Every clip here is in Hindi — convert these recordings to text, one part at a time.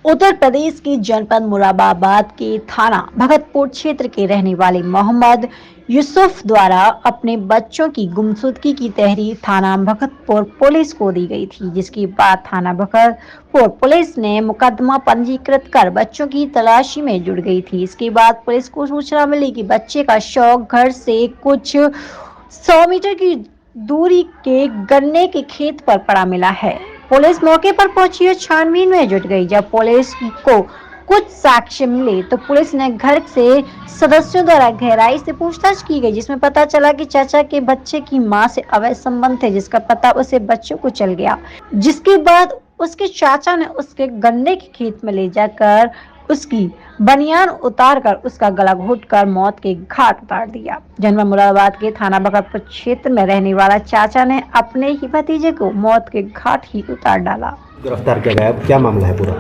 उत्तर प्रदेश के जनपद मुरादाबाद के थाना भगतपुर क्षेत्र के रहने वाले मोहम्मद यूसुफ द्वारा अपने बच्चों की गुमशुदगी की तहरीर थाना भगतपुर पुलिस को दी गई थी, जिसके बाद थाना भगतपुर पुलिस ने मुकदमा पंजीकृत कर बच्चों की तलाशी में जुट गई थी। इसके बाद पुलिस को सूचना मिली कि बच्चे का शव घर से कुछ 100 मीटर की दूरी के गन्ने के खेत पर पड़ा मिला है। पुलिस मौके पर पहुंची और छानबीन में जुट गई। जब पुलिस को कुछ साक्ष्य मिले तो पुलिस ने घर से सदस्यों द्वारा गहराई से पूछताछ की गई, जिसमें पता चला कि चाचा के बच्चे की मां से अवैध संबंध थे, जिसका पता उसे बच्चों को चल गया। जिसके बाद उसके चाचा ने उसके गन्ने के खेत में ले जाकर उसकी बनियान उतारकर उसका गला घोंटकर मौत के घाट उतार दिया। जनपद मुरादाबाद के थाना भगतपुर क्षेत्र में रहने वाला चाचा ने अपने ही भतीजे को मौत के घाट ही उतार डाला। गिरफ्तार किया गया, क्या मामला है पूरा?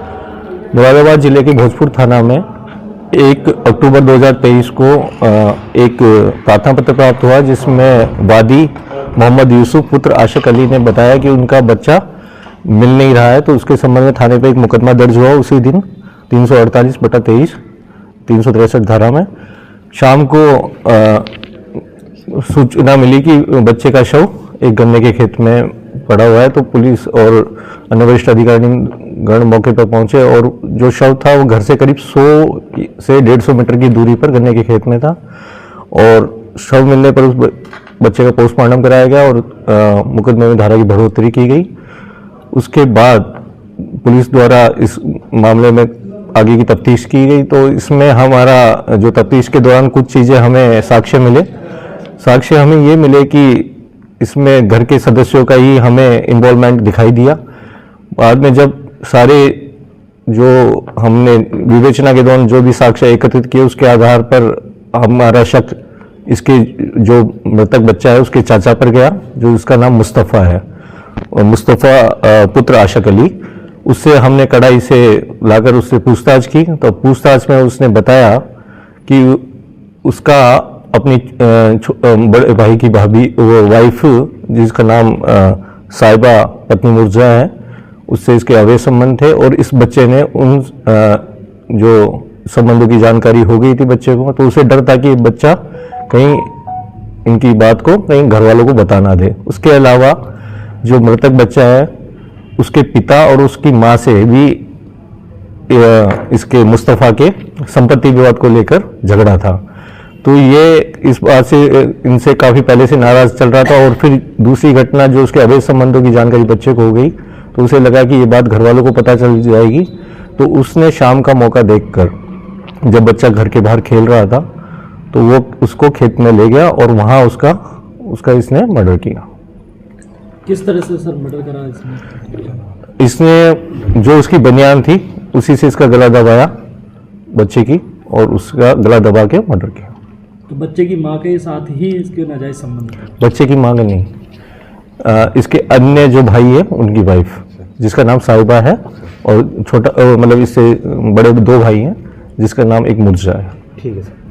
मुरादाबाद जिले के भोजपुर थाना में 1 अक्टूबर 2023 को एक प्रार्थना पत्र प्राप्त हुआ, जिसमें वादी मोहम्मद यूसुफ पुत्र आशिक अली ने बताया कि उनका बच्चा मिल नहीं रहा है। तो उसके संबंध में थाने पर एक मुकदमा दर्ज हुआ उसी दिन 348/23 363 धारा में। शाम को सूचना मिली कि बच्चे का शव एक गन्ने के खेत में पड़ा हुआ है। तो पुलिस और अन्य वरिष्ठ अधिकारी गण मौके पर पहुंचे और जो शव था वो घर से करीब 100 से 150 मीटर की दूरी पर गन्ने के खेत में था। और शव मिलने पर उस बच्चे का पोस्टमार्टम कराया गया और मुकदमे में धारा की बढ़ोतरी की गई। उसके बाद पुलिस द्वारा इस मामले में आगे की तफ्तीश की गई। तो इसमें हमारा जो तफ्तीश के दौरान कुछ चीज़ें हमें साक्ष्य हमें ये मिले कि इसमें घर के सदस्यों का ही हमें इन्वॉल्वमेंट दिखाई दिया। बाद में जब सारे जो हमने विवेचना के दौरान जो भी साक्ष्य एकत्रित किए उसके आधार पर हमारा शक इसके जो मृतक बच्चा है उसके चाचा पर गया, जो उसका नाम मुस्तफ़ा है, और मुस्तफ़ा पुत्र आशिक अली। उससे हमने कड़ाई से लाकर उससे पूछताछ की। तो पूछताछ में उसने बताया कि उसका अपनी बड़े भाई की भाभी वाइफ, जिसका नाम साहिबा पत्नी मुर्जा है, उससे इसके अवैध संबंध थे। और इस बच्चे ने उन जो संबंधों की जानकारी हो गई थी बच्चे को, तो उसे डर था कि बच्चा कहीं इनकी बात को कहीं घर वालों को बता ना दे। उसके अलावा जो मृतक बच्चा है उसके पिता और उसकी मां से भी इसके मुस्तफ़ा के संपत्ति विवाद को लेकर झगड़ा था। तो ये इस बात से इनसे काफ़ी पहले से नाराज चल रहा था। और फिर दूसरी घटना जो उसके अवैध संबंधों की जानकारी बच्चे को हो गई, तो उसे लगा कि ये बात घर वालों को पता चल जाएगी। तो उसने शाम का मौका देखकर, जब बच्चा घर के बाहर खेल रहा था, तो वो उसको खेत में ले गया और वहाँ उसका इसने मर्डर किया। किस तरह से सर मर्डर करा इसने जो उसकी बनियान थी उसी से इसका गला दबाया बच्चे की, और उसका गला दबा के मर्डर किया। तो बच्चे की मां के साथ ही इसके नाजायज संबंध? बच्चे की मां का नहीं, इसके अन्य जो भाई है उनकी वाइफ, जिसका नाम साहिबा है, और छोटा मतलब इससे बड़े 2 भाई हैं जिसका नाम एक मुर्जा है। ठीक है सर।